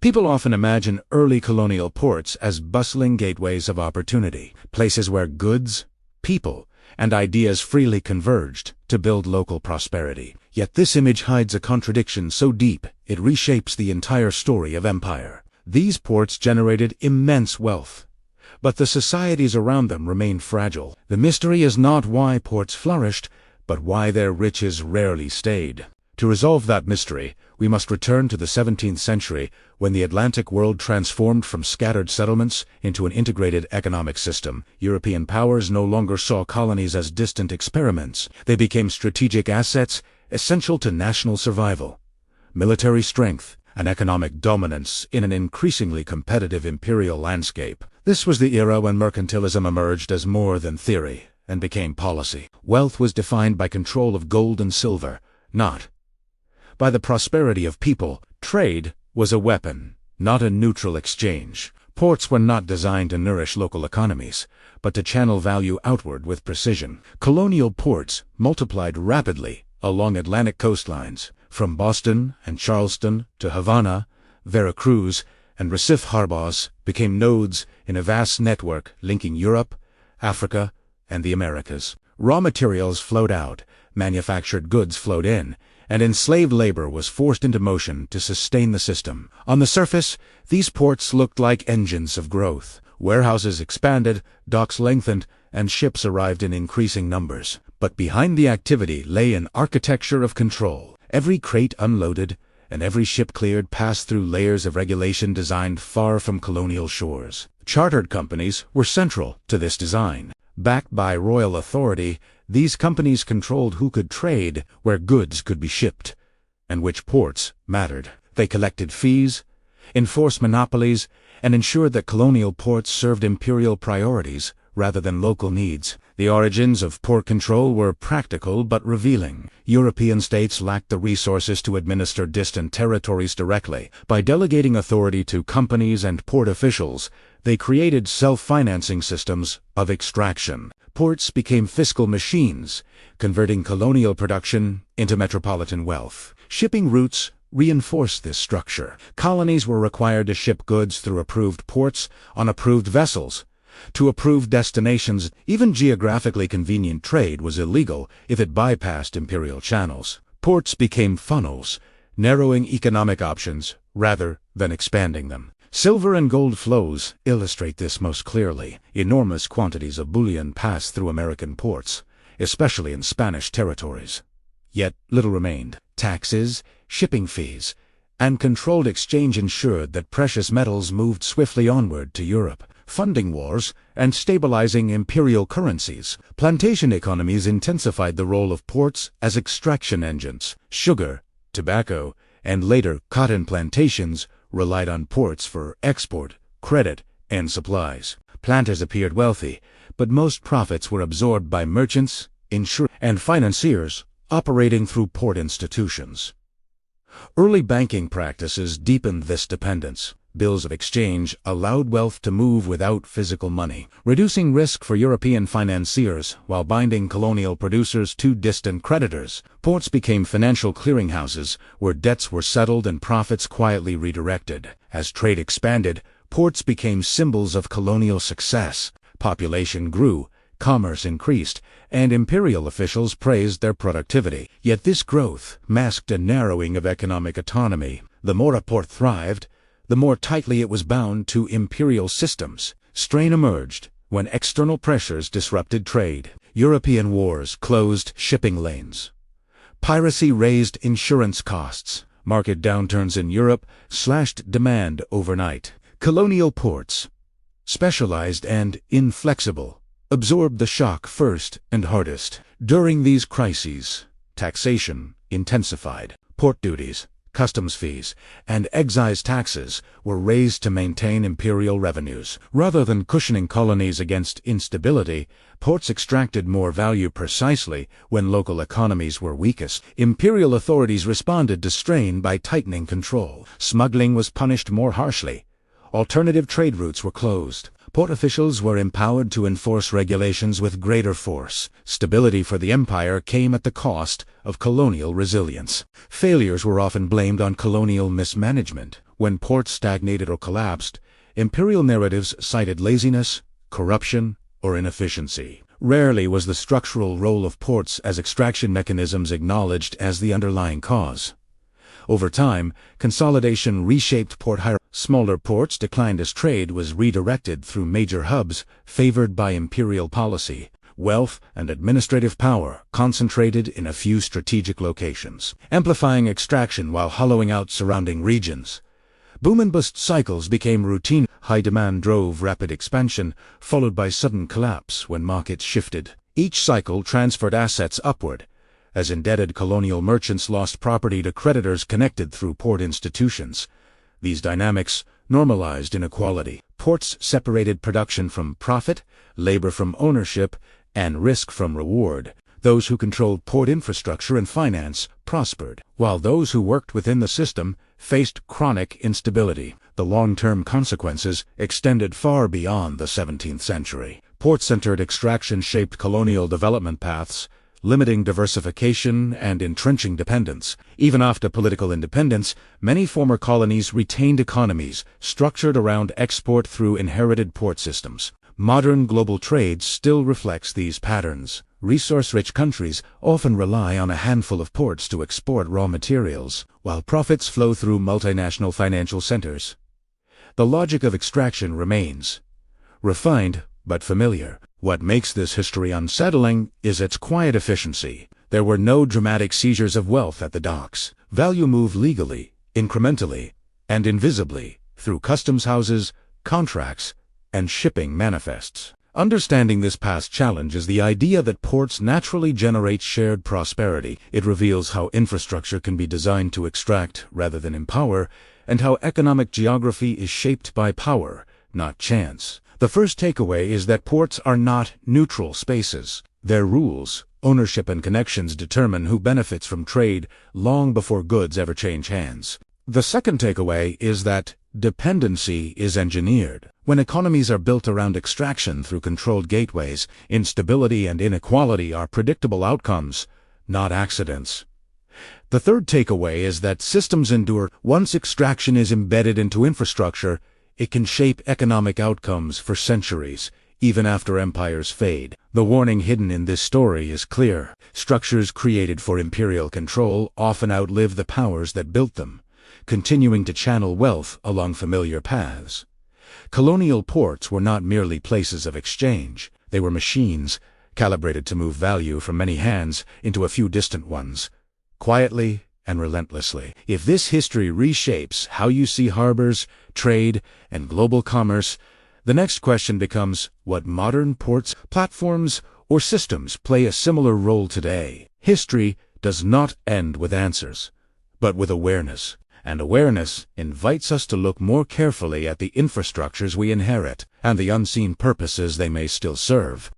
People often imagine early colonial ports as bustling gateways of opportunity, places where goods, people, and ideas freely converged to build local prosperity. Yet this image hides a contradiction so deep it reshapes the entire story of empire. These ports generated immense wealth, but the societies around them remained fragile. The mystery is not why ports flourished, but why their riches rarely stayed. To resolve that mystery, we must return to the 17th century, when the Atlantic world transformed from scattered settlements into an integrated economic system. European powers no longer saw colonies as distant experiments. They became strategic assets essential to national survival, military strength, and economic dominance in an increasingly competitive imperial landscape. This was the era when mercantilism emerged as more than theory and became policy. Wealth was defined by control of gold and silver, not by the prosperity of people. Trade was a weapon, not a neutral exchange. Ports were not designed to nourish local economies, but to channel value outward with precision. Colonial ports multiplied rapidly along Atlantic coastlines, from Boston and Charleston to Havana. Veracruz and Recife harbors became nodes in a vast network linking Europe, Africa, and the Americas. Raw materials flowed out, manufactured goods flowed in, and enslaved labor was forced into motion to sustain the system. On the surface, these ports looked like engines of growth. Warehouses expanded, docks lengthened, and ships arrived in increasing numbers. But behind the activity lay an architecture of control. Every crate unloaded and every ship cleared passed through layers of regulation designed far from colonial shores. Chartered companies were central to this design. Backed by royal authority, these companies controlled who could trade, where goods could be shipped, and which ports mattered. They collected fees, enforced monopolies, and ensured that colonial ports served imperial priorities rather than local needs. The origins of port control were practical but revealing. European states lacked the resources to administer distant territories directly. By delegating authority to companies and port officials, they created self-financing systems of extraction. Ports became fiscal machines, converting colonial production into metropolitan wealth. Shipping routes reinforced this structure. Colonies were required to ship goods through approved ports on approved vessels to approved destinations. Even geographically convenient trade was illegal if it bypassed imperial channels. Ports became funnels, narrowing economic options rather than expanding them. Silver and gold flows illustrate this most clearly. Enormous quantities of bullion passed through American ports, especially in Spanish territories. Yet little remained. Taxes, shipping fees, and controlled exchange ensured that precious metals moved swiftly onward to Europe, funding wars and stabilizing imperial currencies. Plantation economies intensified the role of ports as extraction engines. Sugar, tobacco, and later cotton plantations relied on ports for export, credit, and supplies. Planters appeared wealthy, but most profits were absorbed by merchants, insurers, and financiers operating through port institutions. Early banking practices deepened this dependence. Bills of exchange allowed wealth to move without physical money, reducing risk for European financiers while binding colonial producers to distant creditors. Ports became financial clearinghouses where debts were settled and profits quietly redirected. As trade expanded, ports became symbols of colonial success. Population grew, commerce increased, and imperial officials praised their productivity. Yet this growth masked a narrowing of economic autonomy. The more a port thrived, the more tightly it was bound to imperial systems. Strain emerged when external pressures disrupted trade. European wars closed shipping lanes. Piracy raised insurance costs. Market downturns in Europe slashed demand overnight. Colonial ports, specialized and inflexible, absorbed the shock first and hardest. During these crises, taxation intensified. Port duties, customs fees, and excise taxes were raised to maintain imperial revenues. Rather than cushioning colonies against instability, ports extracted more value precisely when local economies were weakest. Imperial authorities responded to strain by tightening control. Smuggling was punished more harshly. Alternative trade routes were closed. Port officials were empowered to enforce regulations with greater force. Stability for the empire came at the cost of colonial resilience. Failures were often blamed on colonial mismanagement. When ports stagnated or collapsed, imperial narratives cited laziness, corruption, or inefficiency. Rarely was the structural role of ports as extraction mechanisms acknowledged as the underlying cause. Over time, consolidation reshaped port hierarchy. Smaller ports declined as trade was redirected through major hubs favored by imperial policy. Wealth and administrative power concentrated in a few strategic locations, amplifying extraction while hollowing out surrounding regions. Boom and bust cycles became routine. High demand drove rapid expansion, followed by sudden collapse when markets shifted. Each cycle transferred assets upward, as indebted colonial merchants lost property to creditors connected through port institutions. These dynamics normalized inequality. Ports separated production from profit, labor from ownership, and risk from reward. Those who controlled port infrastructure and finance prospered, while those who worked within the system faced chronic instability. The long-term consequences extended far beyond the 17th century. Port-centered extraction shaped colonial development paths, limiting diversification and entrenching dependence. Even after political independence, many former colonies retained economies structured around export through inherited port systems. Modern global trade still reflects these patterns. Resource-rich countries often rely on a handful of ports to export raw materials, while profits flow through multinational financial centers. The logic of extraction remains refined but familiar. What makes this history unsettling is its quiet efficiency. There were no dramatic seizures of wealth at the docks. Value moved legally, incrementally, and invisibly through customs houses, contracts, and shipping manifests. Understanding this past challenge is the idea that ports naturally generate shared prosperity. It reveals how infrastructure can be designed to extract rather than empower, and how economic geography is shaped by power, not chance. The first takeaway is that ports are not neutral spaces. Their rules, ownership, and connections determine who benefits from trade long before goods ever change hands. The second takeaway is that dependency is engineered. When economies are built around extraction through controlled gateways, instability and inequality are predictable outcomes, not accidents. The third takeaway is that systems endure. Once extraction is embedded into infrastructure, it can shape economic outcomes for centuries, even after empires fade. The warning hidden in this story is clear. Structures created for imperial control often outlive the powers that built them, continuing to channel wealth along familiar paths. Colonial ports were not merely places of exchange. They were machines, calibrated to move value from many hands into a few distant ones, quietly and relentlessly. If this history reshapes how you see harbors, trade, and global commerce, the next question becomes, what modern ports, platforms, or systems play a similar role today? History does not end with answers, but with awareness. And awareness invites us to look more carefully at the infrastructures we inherit and the unseen purposes they may still serve.